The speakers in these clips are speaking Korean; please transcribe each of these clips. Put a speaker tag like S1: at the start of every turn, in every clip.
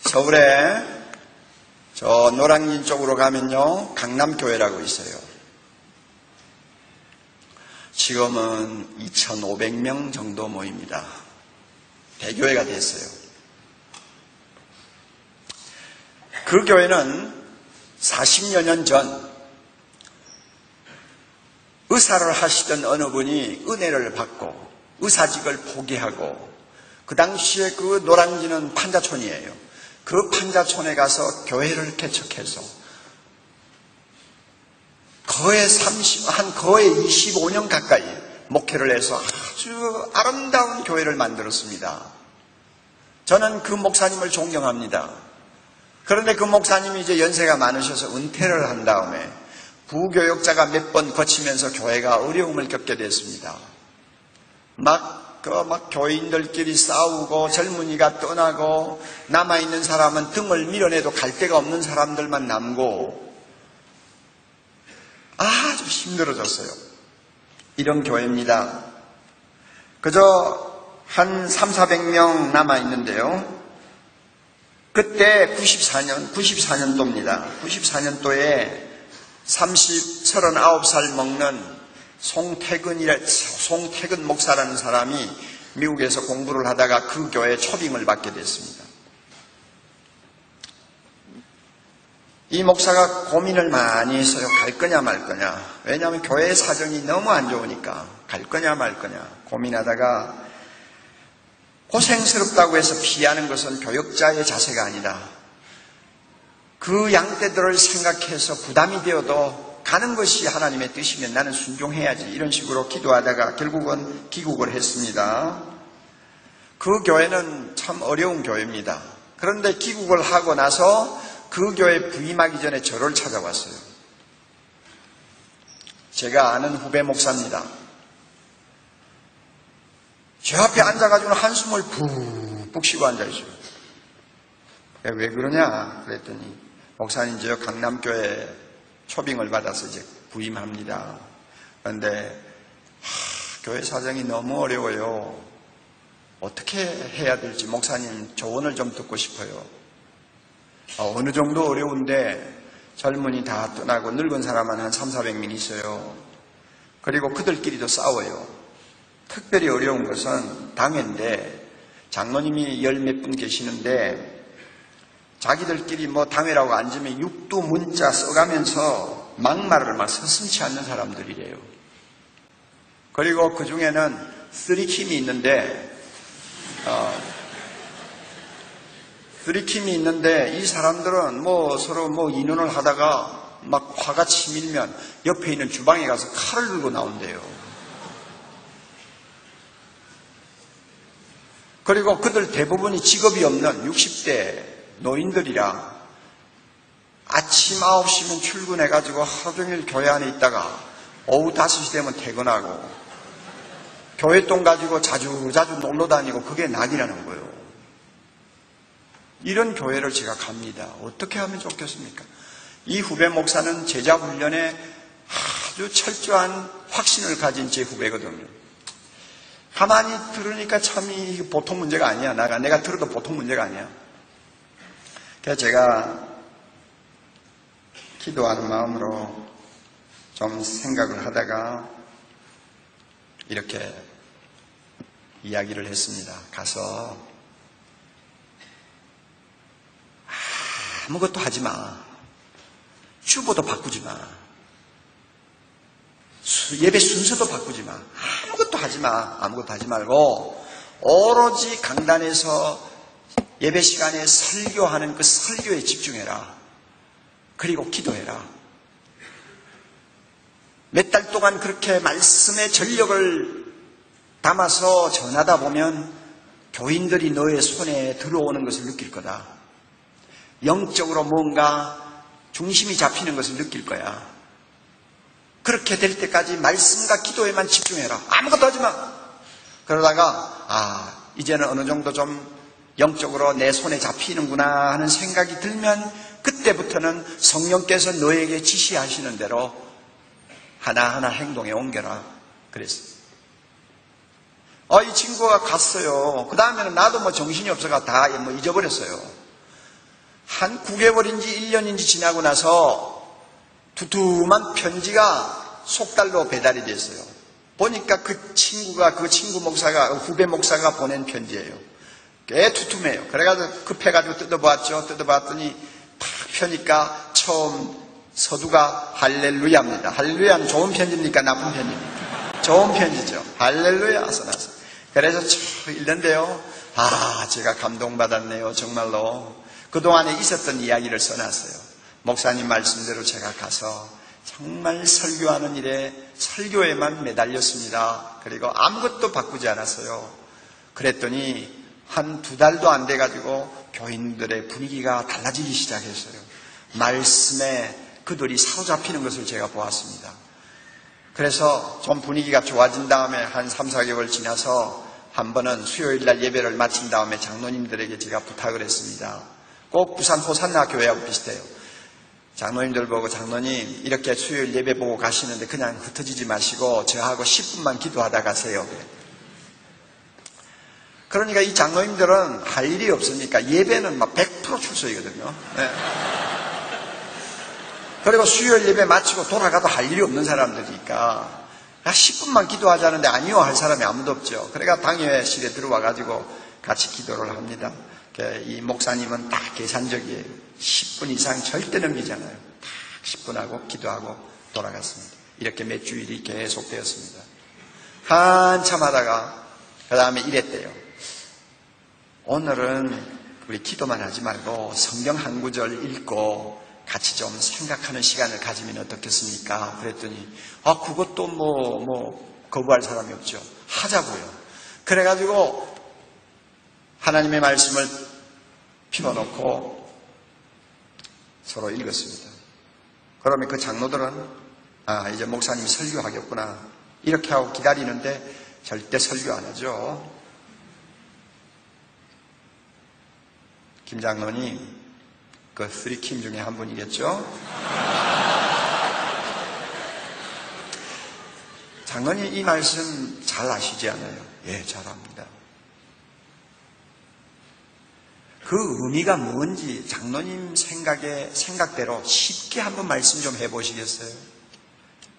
S1: 서울에 저 노량진 쪽으로 가면요, 강남교회라고 있어요. 지금은 2,500명 정도 모입니다. 대교회가 됐어요. 그 교회는 40여 년 전 의사를 하시던 어느 분이 은혜를 받고 의사직을 포기하고, 그 당시에 그 노량진은 판자촌이에요. 그 판자촌에 가서 교회를 개척해서 거의 25년 가까이 목회를 해서 아주 아름다운 교회를 만들었습니다. 저는 그 목사님을 존경합니다. 그런데 그 목사님이 이제 연세가 많으셔서 은퇴를 한 다음에 부교역자가 몇 번 거치면서 교회가 어려움을 겪게 됐습니다. 막 교인들끼리 싸우고 젊은이가 떠나고 남아있는 사람은 등을 밀어내도 갈 데가 없는 사람들만 남고 아주 힘들어졌어요. 이런 교회입니다. 그저 한 300~400명 남아있는데요. 그때 94년도입니다. 94년도에 39살 먹는 송태근 목사라는 사람이 미국에서 공부를 하다가 그 교회에 초빙을 받게 됐습니다. 이 목사가 고민을 많이 했어요. 갈 거냐 말 거냐. 왜냐하면 교회 사정이 너무 안 좋으니까 갈 거냐 말 거냐 고민하다가, 고생스럽다고 해서 피하는 것은 교역자의 자세가 아니다. 그 양떼들을 생각해서 부담이 되어도 가는 것이 하나님의 뜻이면 나는 순종해야지, 이런 식으로 기도하다가 결국은 귀국을 했습니다. 그 교회는 참 어려운 교회입니다. 그런데 귀국을 하고 나서 그 교회 부임하기 전에 저를 찾아왔어요. 제가 아는 후배 목사입니다. 제 앞에 앉아가지고는 한숨을 푹푹 쉬고 앉아있어요. 왜 그러냐 그랬더니, 목사님 저 강남교회 초빙을 받아서 이제 부임합니다. 그런데 교회 사정이 너무 어려워요. 어떻게 해야 될지 목사님 조언을 좀 듣고 싶어요. 어느 정도 어려운데 젊은이 다 떠나고 늙은 사람은 한 300~400명 있어요. 그리고 그들끼리도 싸워요. 특별히 어려운 것은 당회인데, 장로님이 10몇 분 계시는데 자기들끼리 당회라고 앉으면 육두 문자 써가면서 막말을 막 서슴지 않는 사람들이래요. 그리고 그 중에는 쓰리킴이 있는데 이 사람들은 서로 인연을 하다가 막 화가 치밀면 옆에 있는 주방에 가서 칼을 들고 나온대요. 그리고 그들 대부분이 직업이 없는 60대 노인들이라 아침 9시면 출근해가지고 하루 종일 교회 안에 있다가 오후 5시 되면 퇴근하고 교회돈 가지고 자주 놀러 다니고 그게 낙이라는 거예요. 이런 교회를 제가 갑니다. 어떻게 하면 좋겠습니까? 이 후배 목사는 제자 훈련에 아주 철저한 확신을 가진 제 후배거든요. 가만히 들으니까 참 보통 문제가 아니야. 내가 들어도 보통 문제가 아니야. 그래서 제가 기도하는 마음으로 좀 생각을 하다가 이렇게 이야기를 했습니다. 가서 아무것도 하지 마. 주보도 바꾸지 마. 예배 순서도 바꾸지 마. 아무것도 하지 마. 아무것도 하지 말고 오로지 강단에서 예배 시간에 설교하는 그 설교에 집중해라. 그리고 기도해라. 몇 달 동안 그렇게 말씀의 전력을 담아서 전하다 보면 교인들이 너의 손에 들어오는 것을 느낄 거다. 영적으로 뭔가 중심이 잡히는 것을 느낄 거야. 그렇게 될 때까지 말씀과 기도에만 집중해라. 아무것도 하지 마. 그러다가 이제는 어느 정도 좀 영적으로 내 손에 잡히는구나 하는 생각이 들면 그때부터는 성령께서 너에게 지시하시는 대로 하나하나 행동에 옮겨라. 그랬어요. 이 친구가 갔어요. 그 다음에는 나도 정신이 없어가 다 잊어버렸어요. 한 9개월인지 1년인지 지나고 나서 두툼한 편지가 속달로 배달이 됐어요. 보니까 그 친구 목사가, 후배 목사가 보낸 편지예요. 꽤 두툼해요. 그래가지고 급해가지고 뜯어보았죠. 뜯어봤더니 딱 펴니까 처음 서두가 할렐루야입니다. 할렐루야는 좋은 편지입니까? 나쁜 편지입니까? 좋은 편지죠. 할렐루야 써놨어요. 그래서 읽는데요. 제가 감동받았네요. 정말로. 그동안에 있었던 이야기를 써놨어요. 목사님 말씀대로 제가 가서 정말 설교하는 일에 설교에만 매달렸습니다. 그리고 아무것도 바꾸지 않았어요. 그랬더니 한 2달도 안 돼가지고 교인들의 분위기가 달라지기 시작했어요. 말씀에 그들이 사로잡히는 것을 제가 보았습니다. 그래서 좀 분위기가 좋아진 다음에 한 3, 4개월 지나서 한 번은 수요일날 예배를 마친 다음에 장로님들에게 제가 부탁을 했습니다. 꼭 부산 호산나 교회하고 비슷해요. 장로님들 보고 장로님 이렇게 수요일 예배 보고 가시는데 그냥 흩어지지 마시고 저하고 10분만 기도하다 가세요. 그러니까 이 장로님들은 할 일이 없으니까 예배는 막 100% 출석이거든요. 네. 그리고 수요일 예배 마치고 돌아가도 할 일이 없는 사람들이니까 10분만 기도하자는데 아니요 할 사람이 아무도 없죠. 그러니까 당회실에 들어와가지고 같이 기도를 합니다. 이 목사님은 다 계산적이에요. 10분 이상 절대 넘기잖아요. 딱 10분 하고 기도하고 돌아갔습니다. 이렇게 몇 주일이 계속되었습니다. 한참 하다가 그 다음에 이랬대요. 오늘은 우리 기도만 하지 말고 성경 한 구절 읽고 같이 좀 생각하는 시간을 가지면 어떻겠습니까? 그랬더니 그것도 거부할 사람이 없죠. 하자고요. 그래가지고 하나님의 말씀을 피워놓고 서로 읽었습니다. 그러면 그 장로들은 이제 목사님이 설교하겠구나 이렇게 하고 기다리는데 절대 설교 안 하죠. 김 장로님 그 3킴 중에 한 분이겠죠. 장로님 이 말씀 잘 아시지 않아요? 예, 잘 압니다. 그 의미가 뭔지 장로님 생각대로 쉽게 한번 말씀 좀 해보시겠어요?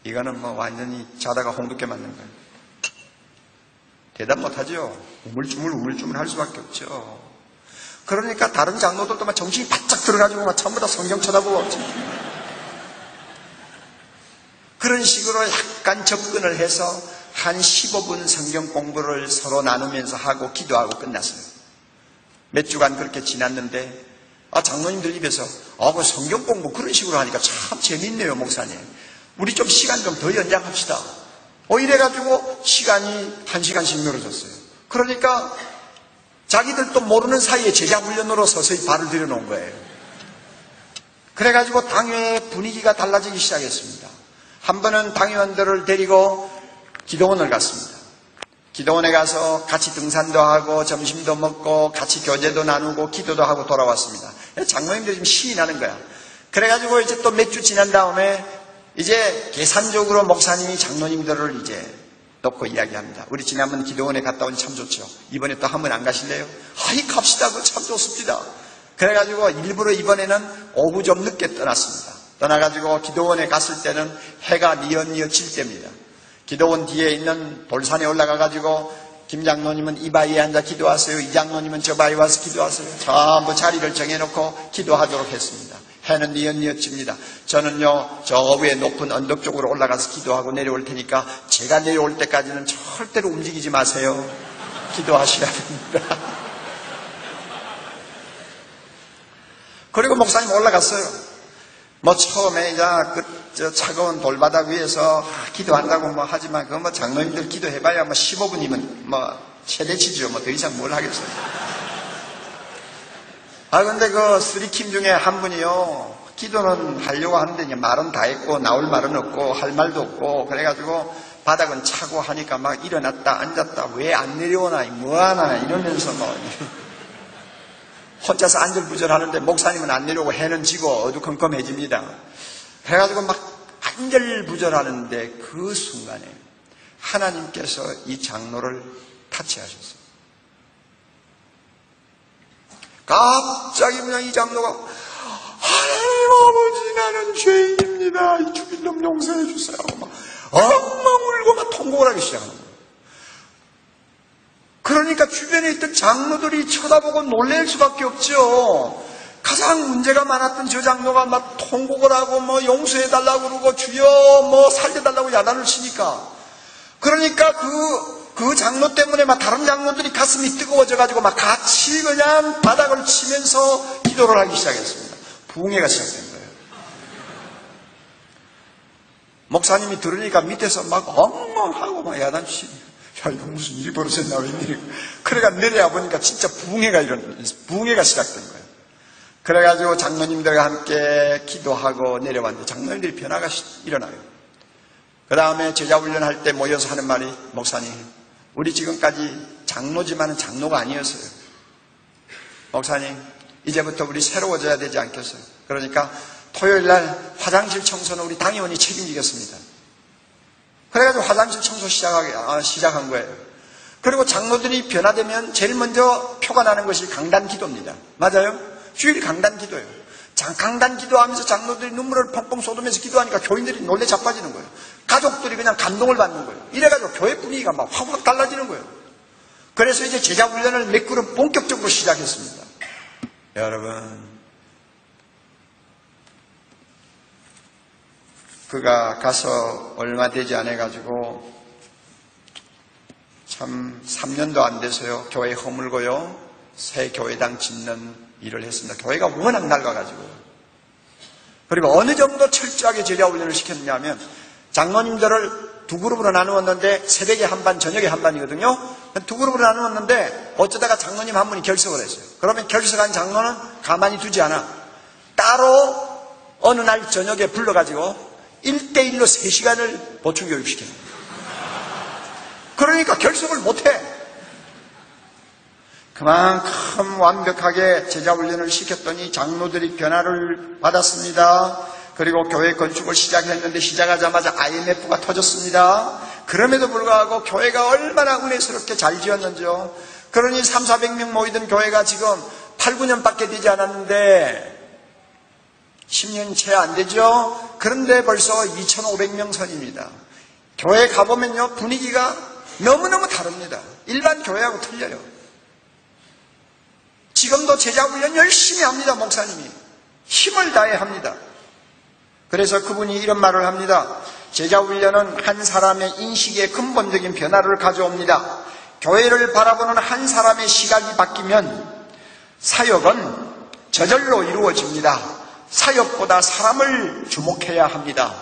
S1: 이거는 완전히 자다가 홍두깨 맞는 거예요. 대답 못하죠. 우물쭈물 할 수밖에 없죠. 그러니까 다른 장로들도 막 정신이 바짝 들어가지고 막 전부 다 성경 쳐다보고 그런 식으로 약간 접근을 해서 한 15분 성경 공부를 서로 나누면서 하고 기도하고 끝났어요. 몇 주간 그렇게 지났는데 장로님들 입에서 그 성경 공부 그런 식으로 하니까 참 재밌네요 목사님. 우리 좀 시간 좀 더 연장합시다. 이래가지고 시간이 1시간씩 늘어졌어요. 그러니까 자기들도 모르는 사이에 제자 훈련으로 서서히 발을 들여놓은 거예요. 그래가지고 당회의 분위기가 달라지기 시작했습니다. 한 번은 당회원들을 데리고 기도원을 갔습니다. 기도원에 가서 같이 등산도 하고 점심도 먹고 같이 교제도 나누고 기도도 하고 돌아왔습니다. 장로님들이 지금 신이 나는 거야. 그래가지고 이제 또 몇 주 지난 다음에 이제 계산적으로 목사님이 장로님들을 이제 놓고 이야기합니다. 우리 지난번 기도원에 갔다 오니 참 좋죠. 이번에 또 한 번 안 가실래요? 갑시다. 그거 참 좋습니다. 그래가지고 일부러 이번에는 오후 좀 늦게 떠났습니다. 떠나가지고 기도원에 갔을 때는 해가 뉘엿뉘엿 질 때입니다. 기도원 뒤에 있는 돌산에 올라가가지고 김 장로님은 이 바위에 앉아 기도하세요. 이 장로님은 저 바위에 와서 기도하세요. 전부 자리를 정해놓고 기도하도록 했습니다. 해는 뉘엿뉘엿 집니다. 저는요 저 위에 높은 언덕 쪽으로 올라가서 기도하고 내려올 테니까 제가 내려올 때까지는 절대로 움직이지 마세요. 기도하셔야 됩니다. 그리고 목사님 올라갔어요. 처음에 이제 차가운 돌바닥 위에서 기도한다고 하지만 그거 장로님들 기도해봐야 15분이면 최대치죠. 더 이상 뭘 하겠어요. 근데 그 3킴 중에 한 분이요, 기도는 하려고 하는데 말은 다 했고, 나올 말은 없고, 할 말도 없고, 그래가지고 바닥은 차고 하니까 막 일어났다, 앉았다, 왜 안 내려오나, 뭐하나, 이러면서 혼자서 안절부절 하는데 목사님은 안 내려오고 해는 지고 어두컴컴해집니다. 그래가지고 막 안절부절 하는데 그 순간에 하나님께서 이 장로를 타치하셨어요. 갑자기 그냥 이 장로가 하나님 아버지 나는 죄인입니다. 이 죽일 놈 용서해 주세요. 막 엉엉 울고 막 통곡을 하기 시작하는 거예요. 그러니까 주변에 있던 장로들이 쳐다보고 놀랄 수밖에 없죠. 가장 문제가 많았던 저 장로가 막 통곡을 하고 뭐 용서해달라고 그러고 주여 뭐 살려달라고 야단을 치니까. 그러니까 그 장로 때문에 막 다른 장로들이 가슴이 뜨거워져가지고 막 같이 그냥 바닥을 치면서 기도를 하기 시작했습니다. 부흥회가 시작된 거예요. 목사님이 들으니까 밑에서 막 엉엉하고 막 야단 치니. 야, 이거 무슨 일이 벌어졌나, 웬일이고. 그래가 내려와 보니까 진짜 부흥회가 시작된 거예요. 그래가지고 장로님들과 함께 기도하고 내려왔는데 장로님들이 변화가 일어나요. 그 다음에 제자훈련할 때 모여서 하는 말이, 목사님, 우리 지금까지 장로지만은 장로가 아니었어요. 목사님, 이제부터 우리 새로워져야 되지 않겠어요? 그러니까 토요일날 화장실 청소는 우리 당의원이 책임지겠습니다. 그래가지고 화장실 청소 시작한 거예요. 그리고 장로들이 변화되면 제일 먼저 표가 나는 것이 강단 기도입니다. 맞아요? 주일 강단 기도예요. 강단 기도하면서 장로들이 눈물을 펑펑 쏟으면서 기도하니까 교인들이 놀래 자빠지는 거예요. 가족들이 그냥 감동을 받는 거예요. 이래가지고 교회 분위기가 막 확 달라지는 거예요. 그래서 이제 제자 훈련을 몇 그룹 본격적으로 시작했습니다. 여러분, 그가 가서 얼마 되지 않아가지고 참 3년도 안 돼서요. 교회 허물고요. 새 교회당 짓는 일을 했습니다. 교회가 워낙 낡아가지고. 그리고 어느 정도 철저하게 제자 훈련을 시켰냐면 장로님들을 두 그룹으로 나누었는데 새벽에 한 반, 저녁에 한 반이거든요. 두 그룹으로 나누었는데 어쩌다가 장로님 한 분이 결석을 했어요. 그러면 결석한 장로는 가만히 두지 않아. 따로 어느 날 저녁에 불러가지고 1대1로 3시간을 보충교육시키는 거예요. 그러니까 결석을 못해. 그만큼 완벽하게 제자훈련을 시켰더니 장로들이 변화를 받았습니다. 그리고 교회 건축을 시작했는데 시작하자마자 IMF가 터졌습니다. 그럼에도 불구하고 교회가 얼마나 은혜스럽게 잘 지었는지요. 그러니 300~400명 모이던 교회가 지금 8~9년밖에 되지 않았는데 10년 채 안 되죠. 그런데 벌써 2,500명 선입니다. 교회 가보면요, 분위기가 너무너무 다릅니다. 일반 교회하고 틀려요. 지금도 제자훈련 열심히 합니다. 목사님이 힘을 다해 합니다. 그래서 그분이 이런 말을 합니다. 제자훈련은 한 사람의 인식의 근본적인 변화를 가져옵니다. 교회를 바라보는 한 사람의 시각이 바뀌면 사역은 저절로 이루어집니다. 사역보다 사람을 주목해야 합니다.